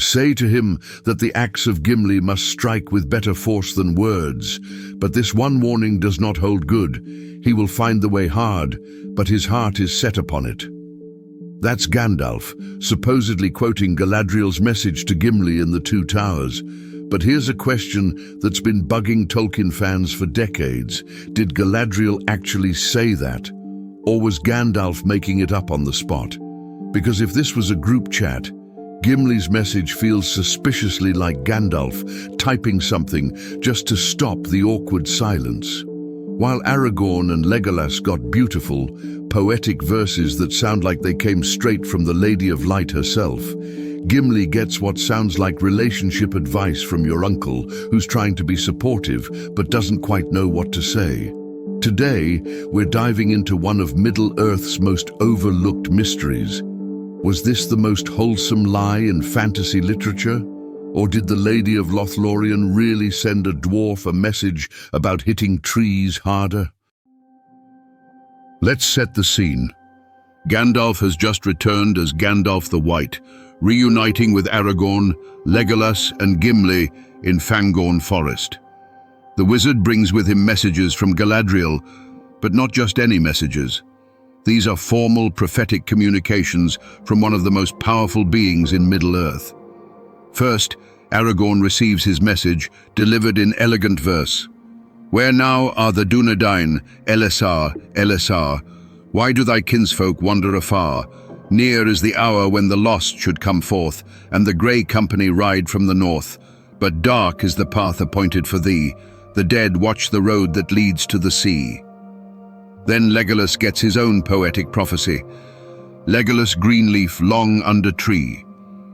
Say to him that the axe of Gimli must strike with better force than words, but this one warning does not hold good. He will find the way hard, but his heart is set upon it. That's Gandalf, supposedly quoting Galadriel's message to Gimli in the Two Towers. But here's a question that's been bugging Tolkien fans for decades. Did Galadriel actually say that? Or was Gandalf making it up on the spot? Because if this was a group chat, Gimli's message feels suspiciously like Gandalf typing something just to stop the awkward silence. While Aragorn and Legolas got beautiful, poetic verses that sound like they came straight from the Lady of Light herself, Gimli gets what sounds like relationship advice from your uncle who's trying to be supportive but doesn't quite know what to say. Today, we're diving into one of Middle-earth's most overlooked mysteries. Was this the most wholesome lie in fantasy literature? Or did the Lady of Lothlórien really send a dwarf a message about hitting trees harder? Let's set the scene. Gandalf has just returned as Gandalf the White, reuniting with Aragorn, Legolas and Gimli in Fangorn forest. The wizard brings with him messages from Galadriel, but not just any messages. These are formal prophetic communications from one of the most powerful beings in Middle-earth. First, Aragorn receives his message, delivered in elegant verse. Where now are the Dunedain, Elessar, Elessar? Why do thy kinsfolk wander afar? Near is the hour when the lost should come forth, and the grey company ride from the north. But dark is the path appointed for thee. The dead watch the road that leads to the sea. Then Legolas gets his own poetic prophecy. Legolas Greenleaf long under tree.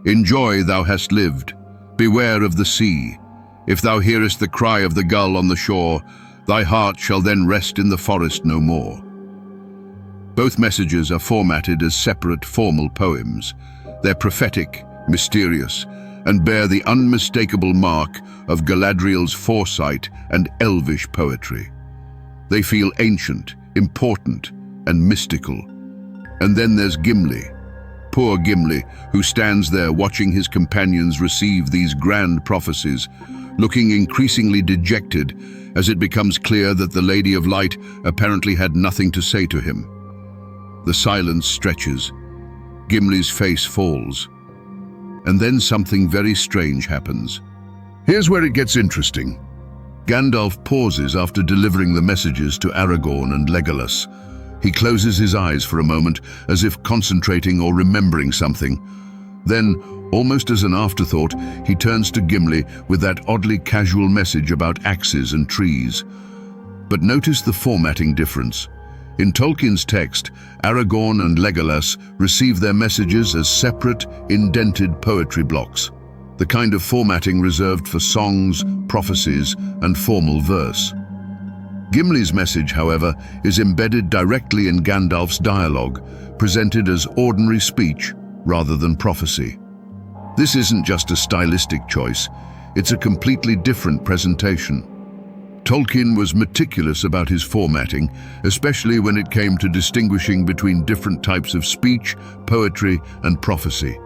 Enjoy thou hast lived. Beware of the sea. If thou hearest the cry of the gull on the shore, thy heart shall then rest in the forest no more. Both messages are formatted as separate formal poems. They're prophetic, mysterious, and bear the unmistakable mark of Galadriel's foresight and elvish poetry. They feel ancient, important, and mystical. And then there's Gimli. Poor Gimli, who stands there watching his companions receive these grand prophecies, looking increasingly dejected as it becomes clear that the Lady of Light apparently had nothing to say to him. The silence stretches. Gimli's face falls. And then something very strange happens. Here's where it gets interesting. Gandalf pauses after delivering the messages to Aragorn and Legolas. He closes his eyes for a moment, as if concentrating or remembering something. Then, almost as an afterthought, he turns to Gimli with that oddly casual message about axes and trees. But notice the formatting difference. In Tolkien's text, Aragorn and Legolas receive their messages as separate, indented poetry blocks, the kind of formatting reserved for songs, prophecies, and formal verse. Gimli's message, however, is embedded directly in Gandalf's dialogue, presented as ordinary speech rather than prophecy. This isn't just a stylistic choice, it's a completely different presentation. Tolkien was meticulous about his formatting, especially when it came to distinguishing between different types of speech, poetry, and prophecy.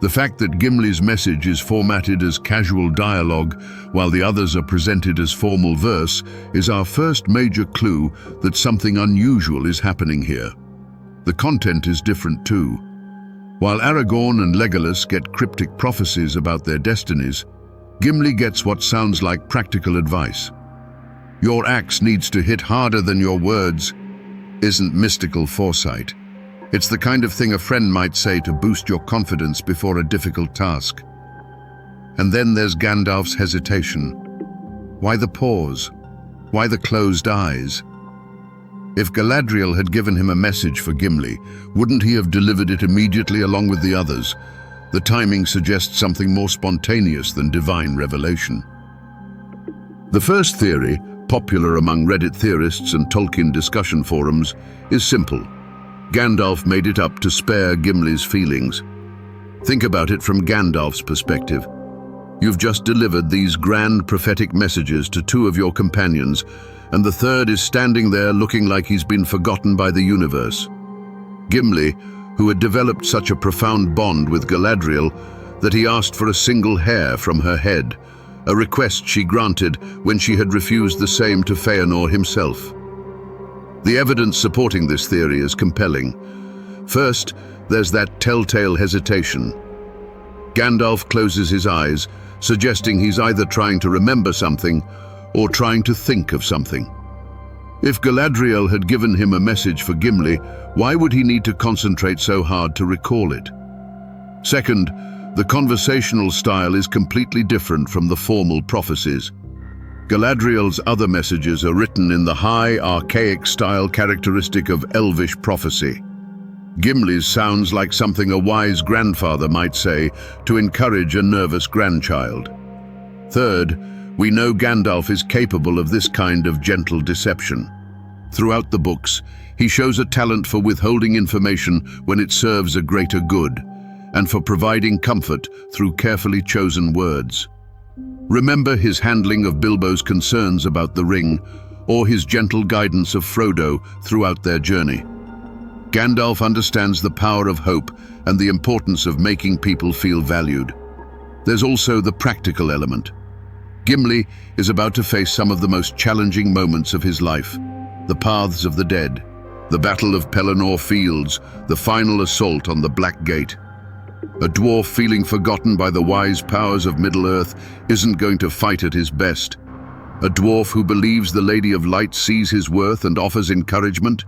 The fact that Gimli's message is formatted as casual dialogue while the others are presented as formal verse is our first major clue that something unusual is happening here. The content is different too. While Aragorn and Legolas get cryptic prophecies about their destinies, Gimli gets what sounds like practical advice. Your axe needs to hit harder than your words isn't mystical foresight. It's the kind of thing a friend might say to boost your confidence before a difficult task. And then there's Gandalf's hesitation. Why the pause? Why the closed eyes? If Galadriel had given him a message for Gimli, wouldn't he have delivered it immediately along with the others? The timing suggests something more spontaneous than divine revelation. The first theory, popular among Reddit theorists and Tolkien discussion forums, is simple. Gandalf made it up to spare Gimli's feelings. Think about it from Gandalf's perspective. You've just delivered these grand prophetic messages to two of your companions, and the third is standing there looking like he's been forgotten by the universe. Gimli, who had developed such a profound bond with Galadriel, that he asked for a single hair from her head, a request she granted when she had refused the same to Fëanor himself. The evidence supporting this theory is compelling. First, there's that telltale hesitation. Gandalf closes his eyes, suggesting he's either trying to remember something or trying to think of something. If Galadriel had given him a message for Gimli, why would he need to concentrate so hard to recall it? Second, the conversational style is completely different from the formal prophecies. Galadriel's other messages are written in the high, archaic style characteristic of elvish prophecy. Gimli's sounds like something a wise grandfather might say to encourage a nervous grandchild. Third, we know Gandalf is capable of this kind of gentle deception. Throughout the books, he shows a talent for withholding information when it serves a greater good, and for providing comfort through carefully chosen words. Remember his handling of Bilbo's concerns about the ring, or his gentle guidance of Frodo throughout their journey. Gandalf understands the power of hope and the importance of making people feel valued. There's also the practical element. Gimli is about to face some of the most challenging moments of his life: the Paths of the Dead, the Battle of Pelennor Fields, the final assault on the Black Gate. A dwarf feeling forgotten by the wise powers of Middle-earth isn't going to fight at his best. A dwarf who believes the Lady of Light sees his worth and offers encouragement?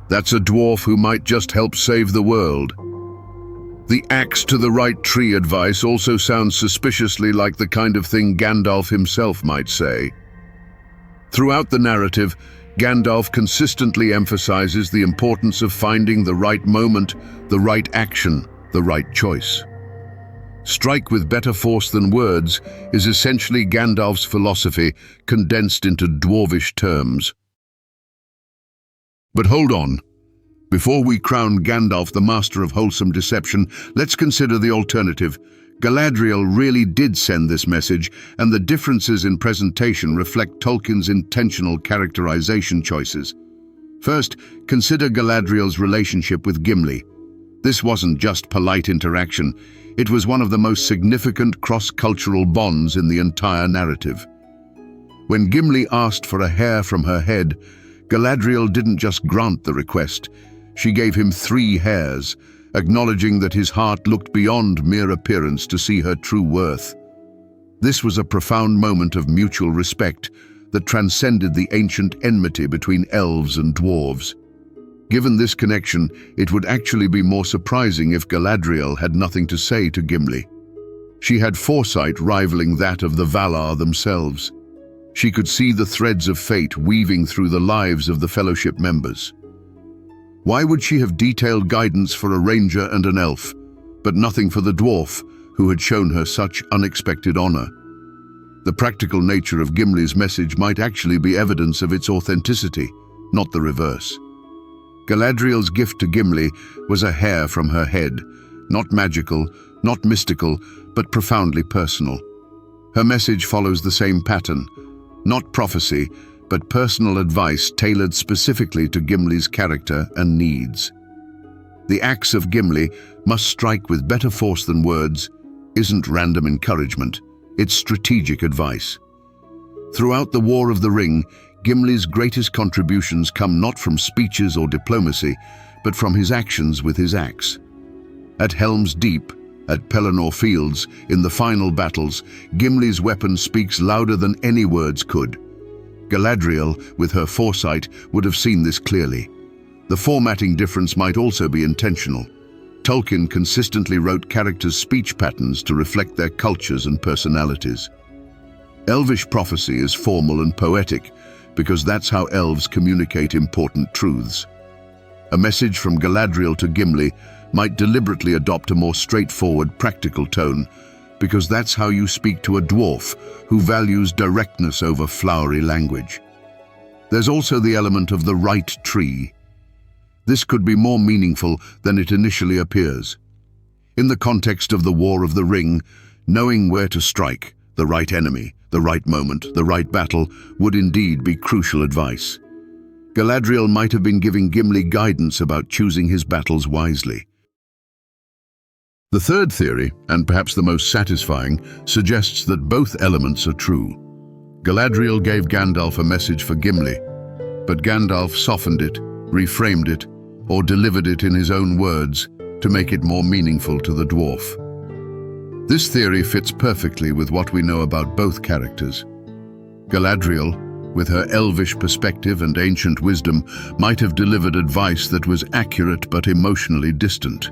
That's a dwarf who might just help save the world. The axe to the right tree advice also sounds suspiciously like the kind of thing Gandalf himself might say. Throughout the narrative, Gandalf consistently emphasizes the importance of finding the right moment, the right action, the right choice. Strike with better force than words is essentially Gandalf's philosophy condensed into dwarvish terms. But hold on. Before we crown Gandalf the master of wholesome deception, let's consider the alternative. Galadriel really did send this message, and the differences in presentation reflect Tolkien's intentional characterization choices. First, consider Galadriel's relationship with Gimli. This wasn't just polite interaction, it was one of the most significant cross-cultural bonds in the entire narrative. When Gimli asked for a hair from her head, Galadriel didn't just grant the request, she gave him 3 hairs, acknowledging that his heart looked beyond mere appearance to see her true worth. This was a profound moment of mutual respect that transcended the ancient enmity between elves and dwarves. Given this connection, it would actually be more surprising if Galadriel had nothing to say to Gimli. She had foresight rivaling that of the Valar themselves. She could see the threads of fate weaving through the lives of the Fellowship members. Why would she have detailed guidance for a ranger and an elf, but nothing for the dwarf, who had shown her such unexpected honor? The practical nature of Gimli's message might actually be evidence of its authenticity, not the reverse. Galadriel's gift to Gimli was a hair from her head, not magical, not mystical, but profoundly personal. Her message follows the same pattern, not prophecy, but personal advice tailored specifically to Gimli's character and needs. The axe of Gimli must strike with better force than words isn't random encouragement, it's strategic advice. Throughout the War of the Ring, Gimli's greatest contributions come not from speeches or diplomacy, but from his actions with his axe. At Helm's Deep, at Pelennor Fields, in the final battles, Gimli's weapon speaks louder than any words could. Galadriel, with her foresight, would have seen this clearly. The formatting difference might also be intentional. Tolkien consistently wrote characters' speech patterns to reflect their cultures and personalities. Elvish prophecy is formal and poetic, because that's how elves communicate important truths. A message from Galadriel to Gimli might deliberately adopt a more straightforward, practical tone, because that's how you speak to a dwarf who values directness over flowery language. There's also the element of the right tree. This could be more meaningful than it initially appears. In the context of the War of the Ring, knowing where to strike, the right enemy, the right moment, the right battle, would indeed be crucial advice. Galadriel might have been giving Gimli guidance about choosing his battles wisely. The third theory, and perhaps the most satisfying, suggests that both elements are true. Galadriel gave Gandalf a message for Gimli, but Gandalf softened it, reframed it, or delivered it in his own words to make it more meaningful to the dwarf. This theory fits perfectly with what we know about both characters. Galadriel, with her elvish perspective and ancient wisdom, might have delivered advice that was accurate but emotionally distant.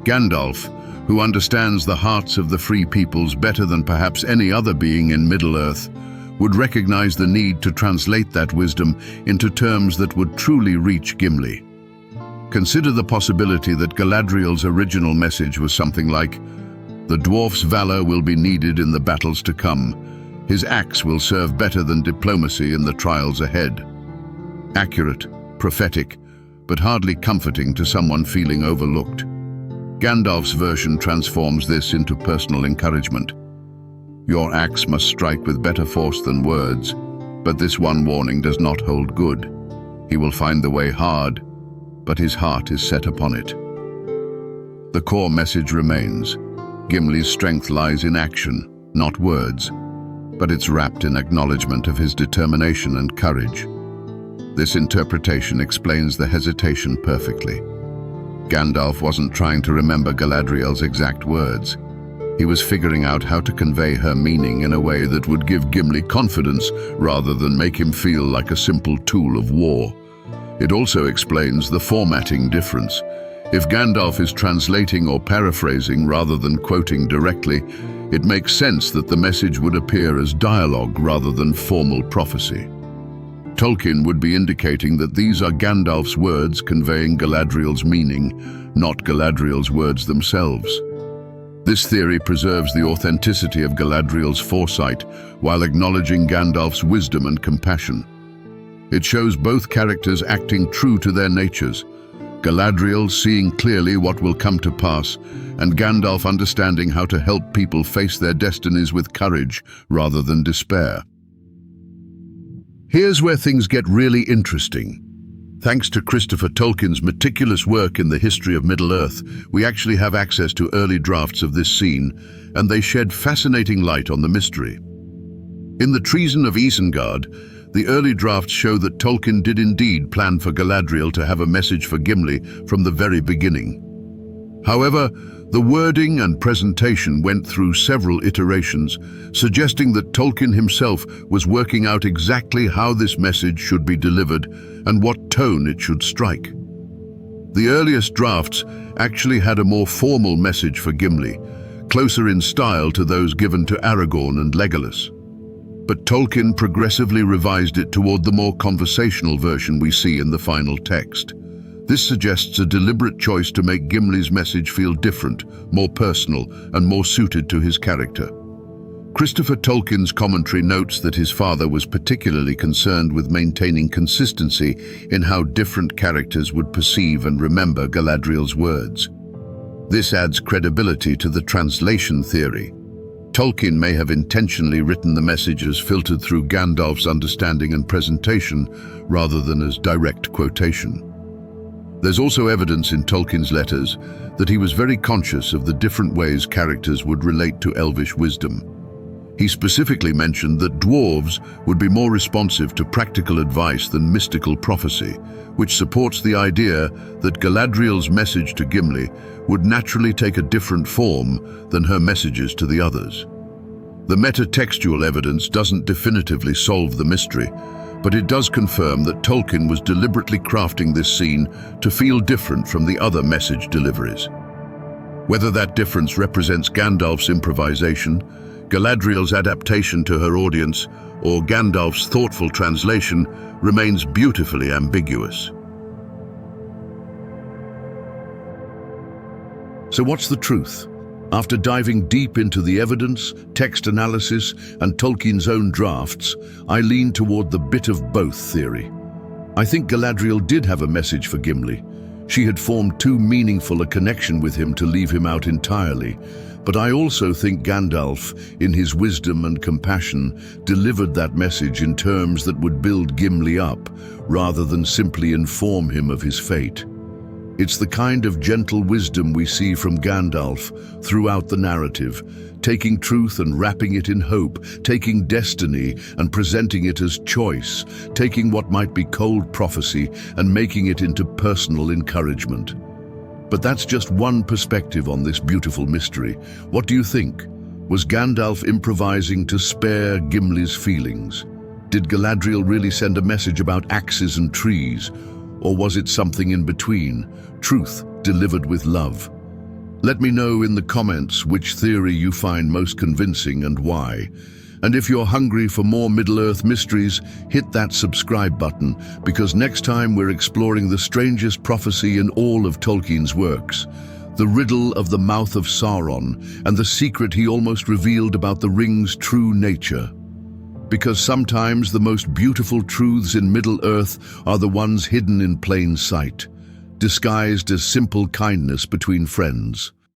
Gandalf, who understands the hearts of the free peoples better than perhaps any other being in Middle-earth, would recognize the need to translate that wisdom into terms that would truly reach Gimli. Consider the possibility that Galadriel's original message was something like, "The dwarf's valor will be needed in the battles to come. His axe will serve better than diplomacy in the trials ahead." Accurate, prophetic, but hardly comforting to someone feeling overlooked. Gandalf's version transforms this into personal encouragement. Your axe must strike with better force than words, but this one warning does not hold good. He will find the way hard, but his heart is set upon it. The core message remains. Gimli's strength lies in action, not words, but it's wrapped in acknowledgement of his determination and courage. This interpretation explains the hesitation perfectly. Gandalf wasn't trying to remember Galadriel's exact words. He was figuring out how to convey her meaning in a way that would give Gimli confidence rather than make him feel like a simple tool of war. It also explains the formatting difference. If Gandalf is translating or paraphrasing rather than quoting directly, it makes sense that the message would appear as dialogue rather than formal prophecy. Tolkien would be indicating that these are Gandalf's words conveying Galadriel's meaning, not Galadriel's words themselves. This theory preserves the authenticity of Galadriel's foresight while acknowledging Gandalf's wisdom and compassion. It shows both characters acting true to their natures, Galadriel seeing clearly what will come to pass, and Gandalf understanding how to help people face their destinies with courage rather than despair. Here's where things get really interesting. Thanks to Christopher Tolkien's meticulous work in the history of Middle-earth, we actually have access to early drafts of this scene, and they shed fascinating light on the mystery. In the Treason of Isengard, the early drafts show that Tolkien did indeed plan for Galadriel to have a message for Gimli from the very beginning. However, the wording and presentation went through several iterations, suggesting that Tolkien himself was working out exactly how this message should be delivered and what tone it should strike. The earliest drafts actually had a more formal message for Gimli, closer in style to those given to Aragorn and Legolas. But Tolkien progressively revised it toward the more conversational version we see in the final text. This suggests a deliberate choice to make Gimli's message feel different, more personal, and more suited to his character. Christopher Tolkien's commentary notes that his father was particularly concerned with maintaining consistency in how different characters would perceive and remember Galadriel's words. This adds credibility to the translation theory. Tolkien may have intentionally written the messages filtered through Gandalf's understanding and presentation rather than as direct quotation. There's also evidence in Tolkien's letters that he was very conscious of the different ways characters would relate to elvish wisdom. He specifically mentioned that dwarves would be more responsive to practical advice than mystical prophecy, which supports the idea that Galadriel's message to Gimli would naturally take a different form than her messages to the others. The metatextual evidence doesn't definitively solve the mystery, but it does confirm that Tolkien was deliberately crafting this scene to feel different from the other message deliveries. Whether that difference represents Gandalf's improvisation, Galadriel's adaptation to her audience, or Gandalf's thoughtful translation remains beautifully ambiguous. So what's the truth? After diving deep into the evidence, text analysis, and Tolkien's own drafts, I lean toward the bit of both theory. I think Galadriel did have a message for Gimli. She had formed too meaningful a connection with him to leave him out entirely. But I also think Gandalf, in his wisdom and compassion, delivered that message in terms that would build Gimli up, rather than simply inform him of his fate. It's the kind of gentle wisdom we see from Gandalf throughout the narrative, taking truth and wrapping it in hope, taking destiny and presenting it as choice, taking what might be cold prophecy and making it into personal encouragement. But that's just one perspective on this beautiful mystery. What do you think? Was Gandalf improvising to spare Gimli's feelings? Did Galadriel really send a message about axes and trees? Or was it something in between, truth delivered with love? Let me know in the comments which theory you find most convincing and why. And if you're hungry for more Middle-earth mysteries, hit that subscribe button, because next time we're exploring the strangest prophecy in all of Tolkien's works, the riddle of the mouth of Sauron and the secret he almost revealed about the ring's true nature. Because sometimes the most beautiful truths in Middle-earth are the ones hidden in plain sight, disguised as simple kindness between friends.